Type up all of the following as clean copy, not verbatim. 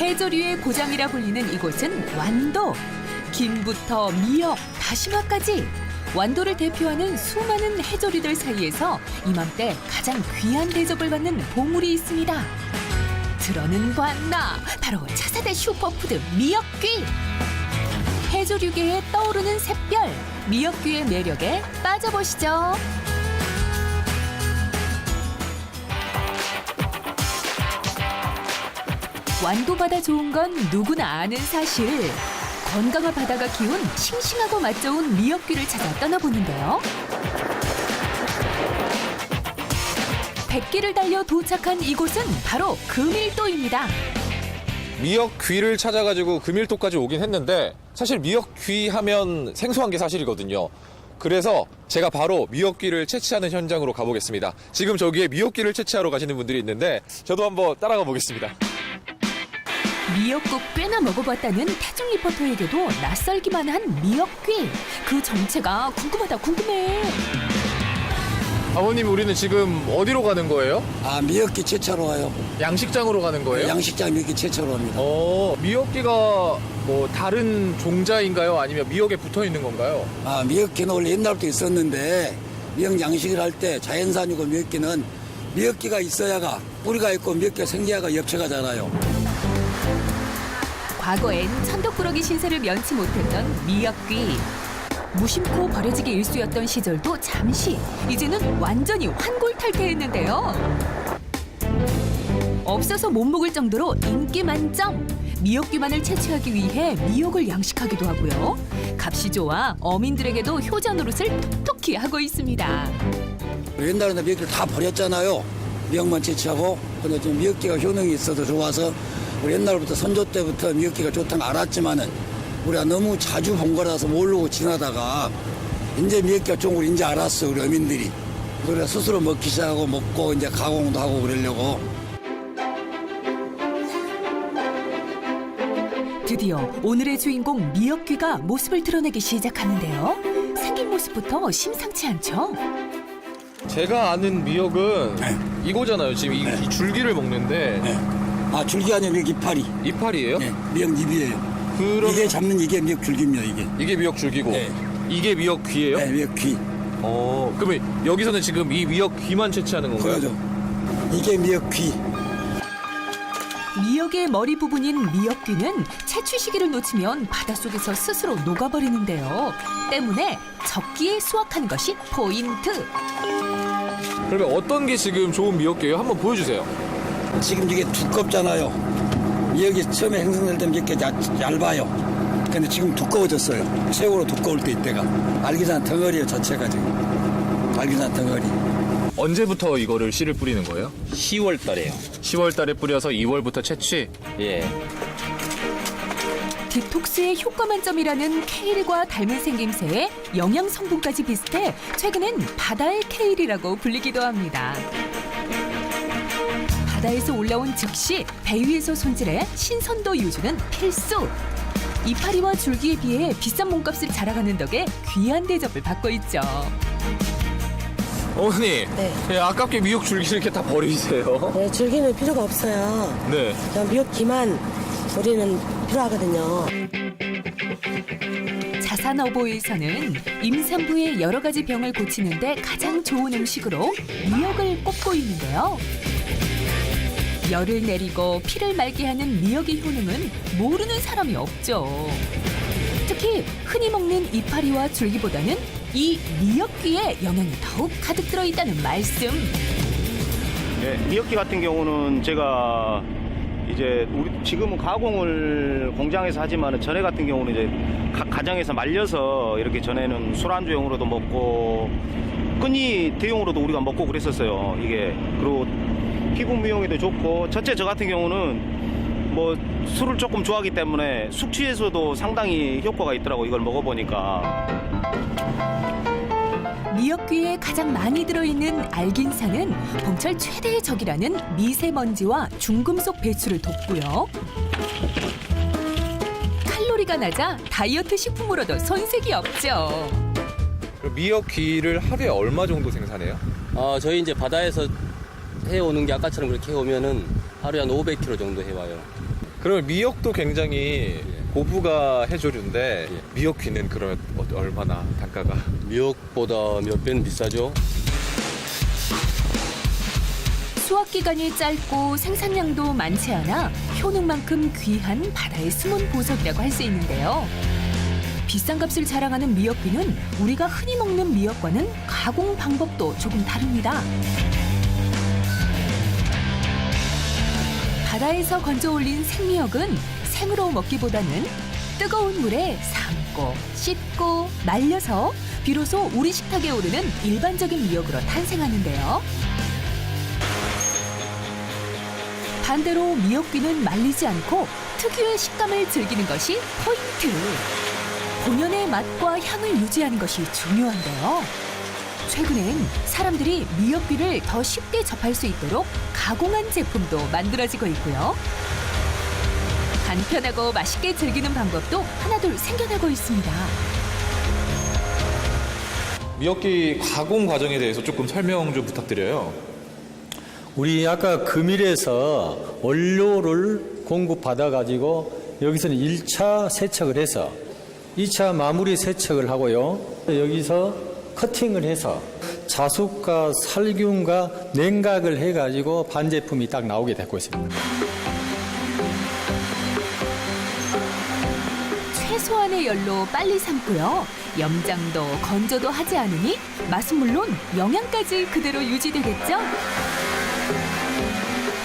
해조류의 고장이라 불리는 이곳은 완도. 김부터 미역, 다시마까지 완도를 대표하는 수많은 해조류들 사이에서 이맘때 가장 귀한 대접을 받는 보물이 있습니다. 들어는 봤나? 바로 차사대 슈퍼푸드 미역귀. 해조류계에 떠오르는 샛별, 미역귀의 매력에 빠져보시죠. 완도 바다 좋은 건 누구나 아는 사실. 건강한 바다가 키운 싱싱하고 맛 좋은 미역귀를 찾아 떠나보는데요. 100개를 달려 도착한 이곳은 바로 금일도입니다. 미역귀를 찾아가지고 금일도까지 오긴 했는데 사실 미역귀 하면 생소한 게 사실이거든요. 그래서 제가 바로 미역귀를 채취하는 현장으로 가보겠습니다. 지금 저기에 미역귀를 채취하러 가시는 분들이 있는데 저도 한번 따라가 보겠습니다. 미역국 꽤나 먹어봤다는 태중 리포터에게도 낯설기만 한 미역귀. 그 정체가 궁금해. 아버님, 우리는 지금 어디로 가는 거예요? 미역귀 채취하러 가요. 양식장으로 가는 거예요? 양식장 미역귀 채취하러 갑니다. 미역귀가 뭐 다른 종자인가요? 아니면 미역에 붙어 있는 건가요? 미역귀는 원래 옛날부터 있었는데 미역 양식을 할 때 자연산이고 미역귀는 미역귀가 있어야가 뿌리가 있고 미역귀가 생겨야가 엽채가 자라요. 과거엔 천덕꾸러기 신세를 면치 못했던 미역귀. 무심코 버려지기 일쑤였던 시절도 잠시, 이제는 완전히 환골탈태했는데요. 없어서 못 먹을 정도로 인기 만점. 미역귀만을 채취하기 위해 미역을 양식하기도 하고요. 값이 좋아 어민들에게도 효자 노릇을 톡톡히 하고 있습니다. 옛날에는 미역귀를 다 버렸잖아요. 미역만 채취하고. 근데 지금 미역귀가 효능이 있어서 좋아서 우리 옛날부터 선조 때부터 미역귀가 좋다는 알았지만은 우리가 너무 자주 본 거라서 모르고 지나다가 이제 미역귀가 좋은 걸 이제 알았어, 우리 어민들이. 그래서 스스로 먹기 시작하고 먹고 이제 가공도 하고 그러려고. 드디어 오늘의 주인공 미역귀가 모습을 드러내기 시작하는데요. 생긴 모습부터 심상치 않죠? 제가 아는 미역은 이거잖아요. 지금 이 줄기를 먹는데 줄기 아니면 미역 이파리. 이파리예요? 네, 미역 잎이에요. 그럼 이게 잡는 이게 미역 줄기입니다, 이게. 이게 미역 줄기고 네. 이게 미역귀예요? 네, 미역 귀. 그러면 여기서는 지금 이 미역귀만 채취하는 건가요? 그러죠. 이게 미역 귀. 미역의 머리 부분인 미역귀는 채취 시기를 놓치면 바닷속에서 스스로 녹아버리는데요. 때문에 적기에 수확하는 것이 포인트. 그러면 어떤 게 지금 좋은 미역귀예요? 한번 보여주세요. 지금 이게 두껍잖아요. 미역이 처음에 형성될 때 이렇게 얇아요. 근데 지금 두꺼워졌어요. 최고로 두꺼울 때 이때가. 알기산 덩어리예요, 자체가 지금. 알기산 덩어리. 언제부터 이거를 씨를 뿌리는 거예요? 10월 달에요. 10월 달에 뿌려서 2월부터 채취. 예. 디톡스에 효과 만점이라는 케일과 닮은 생김새에 영양 성분까지 비슷해 최근엔 바다의 케일이라고 불리기도 합니다. 바다에서 올라온 즉시 배 위에서 손질해 신선도 유지는 필수. 이파리와 줄기에 비해 비싼 몸값을 자랑하는 덕에 귀한 대접을 받고 있죠. 어머니, 네. 아깝게 미역 줄기를 이렇게 다 버리세요. 네, 줄기는 필요가 없어요. 네. 그냥 미역기만 우리는 필요하거든요. 자산어보에서는 임산부의 여러 가지 병을 고치는데 가장 좋은 음식으로 미역을 꼽고 있는데요. 열을 내리고 피를 맑게 하는 미역의 효능은 모르는 사람이 없죠. 특히 흔히 먹는 이파리와 줄기보다는 이 미역귀에 영양이 더욱 가득 들어있다는 말씀. 네, 미역귀 같은 경우는 제가 이제 지금은 가공을 공장에서 하지만 전에 같은 경우는 이제 각 가정에서 말려서 이렇게 전에는 술안주용으로도 먹고 끈이 대용으로도 우리가 먹고 그랬었어요. 이게 그리고 피부 미용에도 좋고 첫째 저 같은 경우는 뭐 술을 조금 좋아하기 때문에 숙취에서도 상당히 효과가 있더라고 이걸 먹어보니까. 미역귀에 가장 많이 들어있는 알긴산은 봄철 최대의 적이라는 미세먼지와 중금속 배출을 돕고요. 칼로리가 낮아 다이어트 식품으로도 손색이 없죠. 미역귀를 하루에 얼마 정도 생산해요? 저희 이제 바다에서 해오는 게 아까처럼 그렇게 해오면은 하루에 한 500kg 정도 해와요. 그러면 미역도 굉장히 고부가 해조류인데 미역귀는 그러면 얼마나 단가가? 미역보다 몇 배는 비싸죠. 수확 기간이 짧고 생산량도 많지 않아 효능만큼 귀한 바다의 숨은 보석이라고 할 수 있는데요. 비싼 값을 자랑하는 미역귀는 우리가 흔히 먹는 미역과는 가공 방법도 조금 다릅니다. 바다에서 건져 올린 생미역은 생으로 먹기보다는 뜨거운 물에 삶고 씻고 말려서 비로소 우리 식탁에 오르는 일반적인 미역으로 탄생하는데요. 반대로 미역귀는 말리지 않고 특유의 식감을 즐기는 것이 포인트. 본연의 맛과 향을 유지하는 것이 중요한데요. 최근엔 사람들이 미역귀를 더 쉽게 접할 수 있도록 가공한 제품도 만들어지고 있고요. 간편하고 맛있게 즐기는 방법도 하나둘 생겨나고 있습니다. 미역귀 가공 과정에 대해서 조금 설명 좀 부탁드려요. 우리 아까 금일에서 원료를 공급받아 가지고 여기서는 1차 세척을 해서 2차 마무리 세척을 하고요. 여기서 커팅을 해서 자숙과 살균과 냉각을 해 가지고 반제품이 딱 나오게 되고 있습니다. 최소한의 열로 빨리 삶고요. 염장도 건조도 하지 않으니 맛은 물론 영양까지 그대로 유지되겠죠?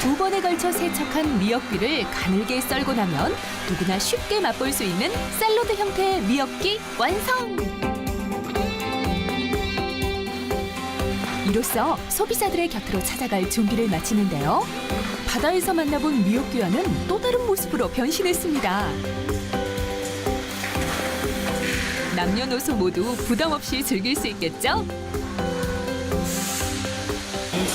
2번에 걸쳐 세척한 미역귀를 가늘게 썰고 나면 누구나 쉽게 맛볼 수 있는 샐러드 형태의 미역귀 완성! 이로써 소비자들의 곁으로 찾아갈 준비를 마치는데요. 바다에서 만나본 미역귀와는 또 다른 모습으로 변신했습니다. 남녀노소 모두 부담 없이 즐길 수 있겠죠?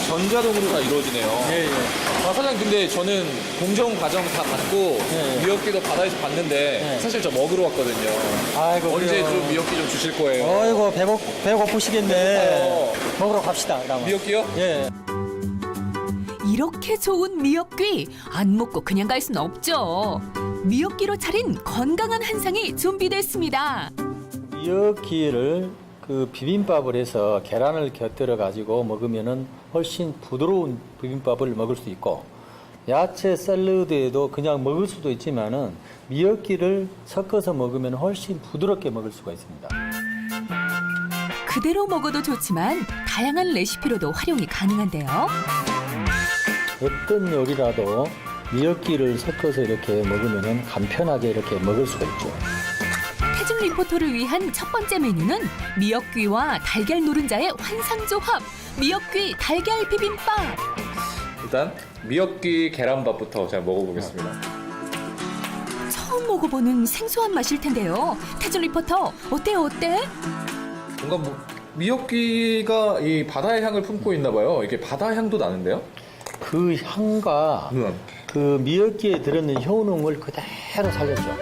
전자동으로 다 이루어지네요. 예. 아, 사장님 근데 저는 공정 과정 다 받고 네. 미역귀도 바다에서 봤는데 네. 사실 저 먹으러 왔거든요. 아이고, 언제 그래요. 좀 미역귀 좀 주실 거예요? 어이구 배고프시겠네. 먹으러 갑시다. 그러면. 미역귀요? 예. 이렇게 좋은 미역귀 안 먹고 그냥 갈 순 없죠. 미역귀로 차린 건강한 한상이 준비됐습니다. 미역기를 그 비빔밥을 해서 계란을 곁들여 가지고 먹으면은 훨씬 부드러운 비빔밥을 먹을 수 있고 야채 샐러드에도 그냥 먹을 수도 있지만은 미역기를 섞어서 먹으면 훨씬 부드럽게 먹을 수가 있습니다. 그대로 먹어도 좋지만 다양한 레시피로도 활용이 가능한데요. 어떤 요리라도 미역기를 섞어서 이렇게 먹으면은 간편하게 이렇게 먹을 수가 있죠. 태준 리포터를 위한 첫 번째 메뉴는 미역귀와 달걀 노른자의 환상조합 미역귀 달걀 비빔밥. 일단 미역귀 계란밥부터 제가 먹어보겠습니다. 처음 먹어보는 생소한 맛일 텐데요. 태준 리포터 어때요 어때? 뭔가 미역귀가 이 바다의 향을 품고 있나 봐요. 이게 바다 향도 나는데요? 그 향과 그 미역기에 들어있는 효능을 그대로 살렸죠.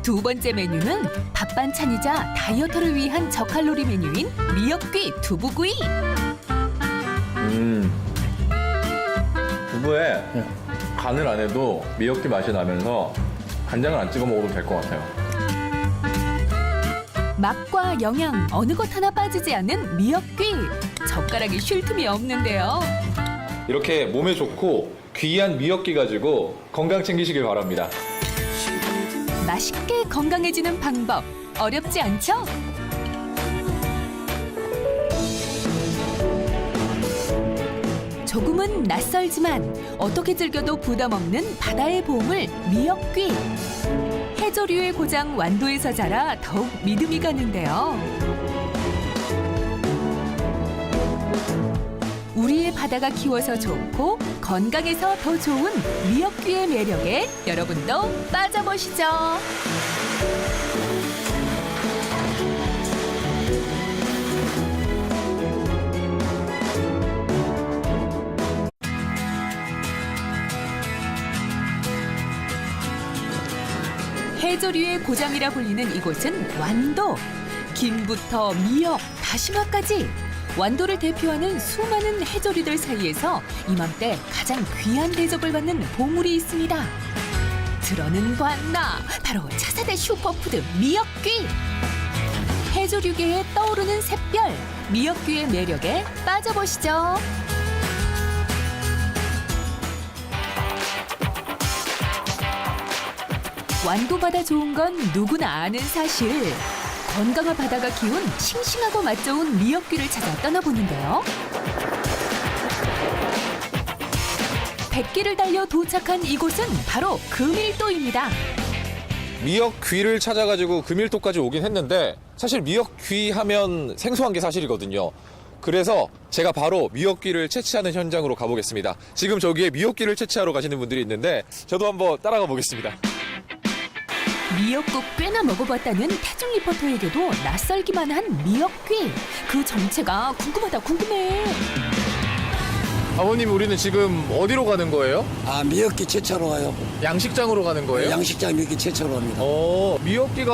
두 번째 메뉴는 밥 반찬이자 다이어터를 위한 저칼로리 메뉴인 미역귀 두부구이. 두부에 간을 안 해도 미역귀 맛이 나면서 간장을 안 찍어 먹어도 될 것 같아요. 맛과 영양 어느 것 하나 빠지지 않는 미역귀. 젓가락이 쉴 틈이 없는데요. 이렇게 몸에 좋고 귀한 미역귀 가지고 건강 챙기시길 바랍니다. 맛있게 건강해지는 방법 어렵지 않죠? 조금은 낯설지만 어떻게 즐겨도 부담 없는 바다의 보물 미역귀. 해조류의 고장 완도에서 자라 더욱 믿음이 가는데요. 우리의 바다가 키워서 좋고 건강해서 더 좋은 미역귀의 매력에 여러분도 빠져보시죠. 해조류의 고장이라 불리는 이곳은 완도. 김부터 미역, 다시마까지 완도를 대표하는 수많은 해조류들 사이에서 이맘때 가장 귀한 대접을 받는 보물이 있습니다. 들어는 봤나? 바로 차세대 슈퍼푸드 미역귀. 해조류계에 떠오르는 샛별, 미역귀의 매력에 빠져보시죠. 완도 바다 좋은 건 누구나 아는 사실. 건강한 바다가 키운 싱싱하고 맛 좋은 미역귀를 찾아 떠나보는데요. 100개를 달려 도착한 이곳은 바로 금일도입니다. 미역귀를 찾아가지고 금일도까지 오긴 했는데 사실 미역귀 하면 생소한 게 사실이거든요. 그래서 제가 바로 미역귀를 채취하는 현장으로 가보겠습니다. 지금 저기에 미역귀를 채취하러 가시는 분들이 있는데 저도 한번 따라가 보겠습니다. 미역국 꽤나 먹어봤다는 태중 리포터에게도 낯설기만 한 미역귀. 그 정체가 궁금해. 아버님, 우리는 지금 어디로 가는 거예요? 아, 미역기 채취하러 가요. 양식장으로 가는 거예요? 양식장 미역기 채취하러 갑니다. 미역귀가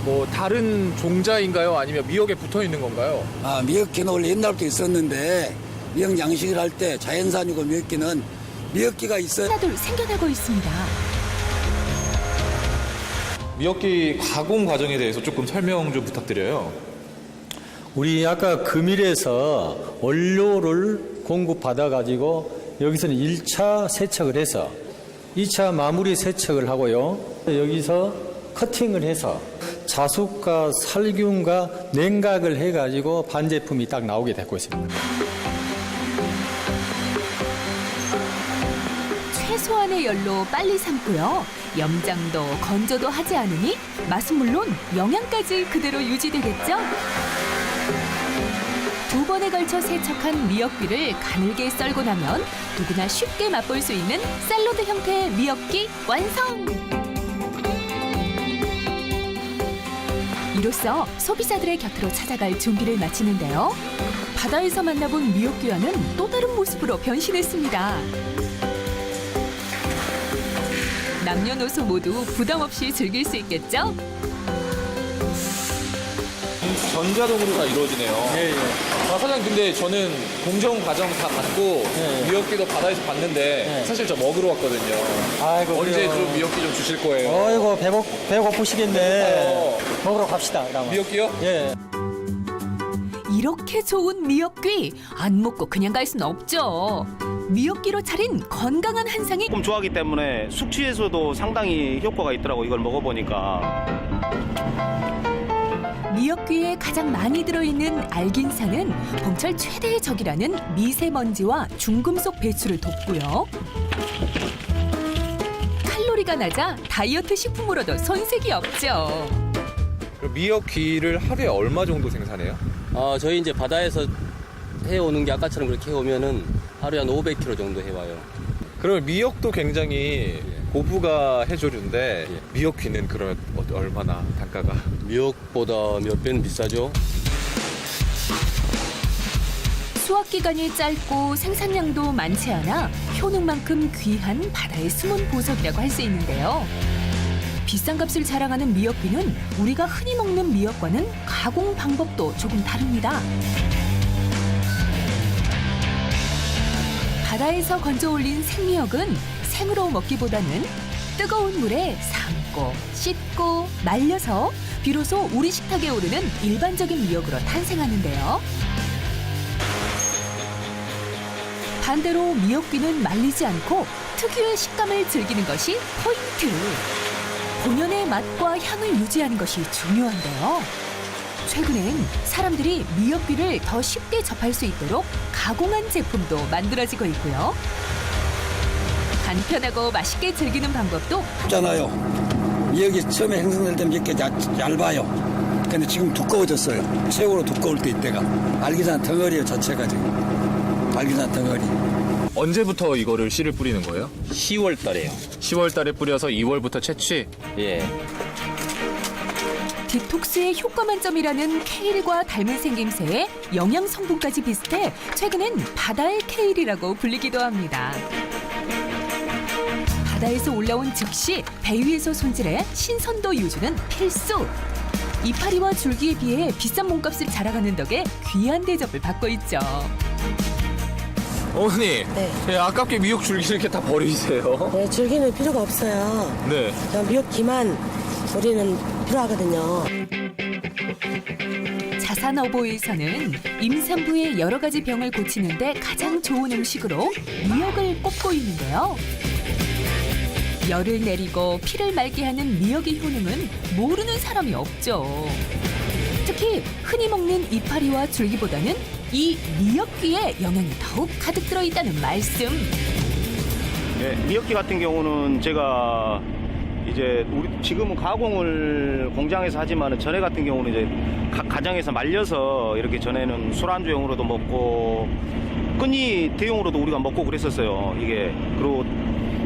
뭐 다른 종자인가요? 아니면 미역에 붙어 있는 건가요? 아, 미역기는 원래 옛날부터 있었는데 미역 양식을 할 때 자연산이고 미역기는 미역기가 있어요. 하나둘 생겨나고 있습니다. 미역귀 가공 과정에 대해서 조금 설명 좀 부탁드려요. 우리 아까 금일에서 원료를 공급받아가지고 여기서는 1차 세척을 해서 2차 마무리 세척을 하고요. 여기서 커팅을 해서 자숙과 살균과 냉각을 해가지고 반제품이 딱 나오게 되고 있습니다. 최소한의 열로 빨리 삶고요. 염장도 건조도 하지 않으니 맛은 물론 영양까지 그대로 유지되겠죠? 2번에 걸쳐 세척한 미역귀를 가늘게 썰고 나면 누구나 쉽게 맛볼 수 있는 샐러드 형태의 미역귀 완성! 이로써 소비자들의 곁으로 찾아갈 준비를 마치는데요. 바다에서 만나본 미역귀와는 또 다른 모습으로 변신했습니다. 남녀노소 모두 부담 없이 즐길 수 있겠죠? 전자동으로 다 이루어지네요. 예. 사장님, 근데 저는 공정 과정 다 받고 네. 미역귀도 바다에서 봤는데 네. 사실 저 먹으러 왔거든요. 아이고, 언제 그래요. 좀 미역귀 좀 주실 거예요? 어이구, 배고프시겠네. 먹으러 갑시다, 그러면. 미역귀요? 예. 이렇게 좋은 미역귀 안 먹고 그냥 갈 순 없죠. 미역귀로 차린 건강한 한상이 조금 좋아하기 때문에 숙취에서도 상당히 효과가 있더라고 이걸 먹어보니까. 미역귀에 가장 많이 들어있는 알긴산은 봄철 최대의 적이라는 미세먼지와 중금속 배출을 돕고요. 칼로리가 낮아 다이어트 식품으로도 손색이 없죠. 그럼 미역귀를 하루에 얼마 정도 생산해요? 저희 이제 바다에서 해오는 게 아까처럼 그렇게 해오면은 하루에 한 500kg 정도 해와요. 그러면 미역도 굉장히 고부가 해조류인데 미역귀는 그러면 얼마나 단가가? 미역보다 몇 배는 비싸죠. 수확 기간이 짧고 생산량도 많지 않아 효능만큼 귀한 바다의 숨은 보석이라고 할 수 있는데요. 비싼 값을 자랑하는 미역귀는 우리가 흔히 먹는 미역과는 가공 방법도 조금 다릅니다. 바다에서 건져 올린 생미역은 생으로 먹기보다는 뜨거운 물에 삶고 씻고 말려서 비로소 우리 식탁에 오르는 일반적인 미역으로 탄생하는데요. 반대로 미역귀는 말리지 않고 특유의 식감을 즐기는 것이 포인트. 본연의 맛과 향을 유지하는 것이 중요한데요. 최근엔 사람들이 미역귀를 더 쉽게 접할 수 있도록 가공한 제품도 만들어지고 있고요. 간편하고 맛있게 즐기는 방법도 있잖아요. 미역이 처음에 형성될 때 미역이 얇아요. 근데 지금 두꺼워졌어요. 최고로 두꺼울 때 이때가. 알기산 덩어리예요, 자체가 지금. 알기산 덩어리. 언제부터 이거를 씨를 뿌리는 거예요? 10월 달에요. 10월 달에 뿌려서 2월부터 채취. 예. 디톡스의 효과 만점이라는 케일과 닮은 생김새에 영양 성분까지 비슷해 최근엔 바다의 케일이라고 불리기도 합니다. 바다에서 올라온 즉시 배 위에서 손질해 신선도 유지는 필수. 이파리와 줄기에 비해 비싼 몸값을 자랑하는 덕에 귀한 대접을 받고 있죠. 어머니, 네. 예, 아깝게 미역 줄기 이렇게 다 버리세요. 네, 줄기는 필요가 없어요. 네. 그냥 미역기만 우리는 필요하거든요. 자산어보에서는 임산부의 여러 가지 병을 고치는데 가장 좋은 음식으로 미역을 꼽고 있는데요. 열을 내리고 피를 맑게 하는 미역의 효능은 모르는 사람이 없죠. 특히 흔히 먹는 이파리와 줄기보다는 이 미역귀에 영양이 더욱 가득 들어있다는 말씀. 예, 미역기 같은 경우는 제가 이제 우리 지금은 가공을 공장에서 하지만 전에 같은 경우는 이제 가정에서 말려서 이렇게 전에는 술안주용으로도 먹고 끈이 대용으로도 우리가 먹고 그랬었어요. 이게 그리고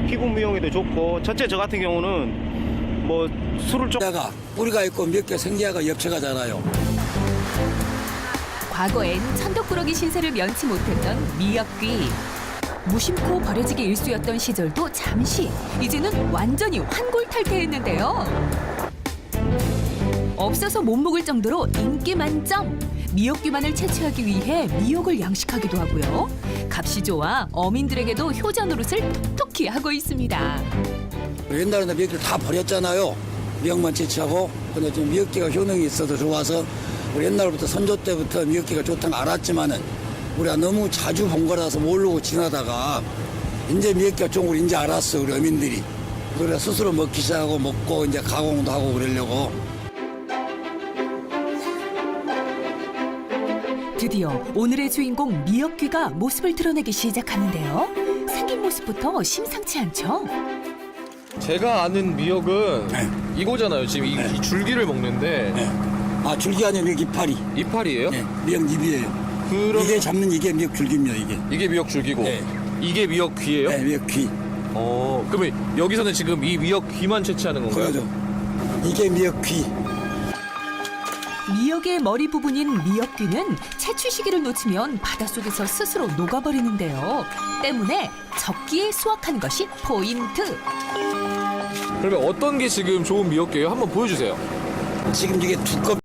피부 미용에도 좋고 첫째 저 같은 경우는 뭐 술을 좀 생기가 뿌리가 있고 미역기가 생기가 엽채가잖아요. 과거엔 천덕꾸러기 신세를 면치 못했던 미역귀. 무심코 버려지기 일쑤였던 시절도 잠시, 이제는 완전히 환골탈태했는데요. 없어서 못 먹을 정도로 인기 만점! 미역귀만을 채취하기 위해 미역을 양식하기도 하고요. 값이 좋아 어민들에게도 효자 노릇을 톡톡히 하고 있습니다. 옛날에는 미역기를 다 버렸잖아요. 미역만 채취하고. 근데 좀 미역기가 효능이 있어서 좋아서 우리 옛날부터 선조 때부터 미역기가 좋다는 알았지만은 우리가 너무 자주 본 거라서 모르고 지나다가 이제 미역기가 좋은 걸 이제 알았어, 우리 어민들이. 그래서 스스로 먹기 시작하고 먹고 이제 가공도 하고 그러려고. 드디어 오늘의 주인공 미역귀가 모습을 드러내기 시작하는데요. 생긴 모습부터 심상치 않죠? 제가 아는 미역은 네. 이거잖아요. 지금 이 줄기를 먹는데 네. 아, 줄기 아니면 미역 이파리. 이파리예요? 네, 미역잎이에요. 그럼 이게 잡는 이게 미역 줄기입니다, 이게. 이게 미역 줄기고 네. 이게 미역 귀예요? 네, 미역 귀. 그러면 여기서는 지금 이 미역 귀만 채취하는 건가요? 그러죠. 이게 미역 귀. 미역의 머리 부분인 미역귀는 채취 시기를 놓치면 바닷속에서 스스로 녹아버리는데요. 때문에 적기에 수확하는 것이 포인트. 그러면 어떤 게 지금 좋은 미역귀예요? 한번 보여주세요. 지금 이게 두껍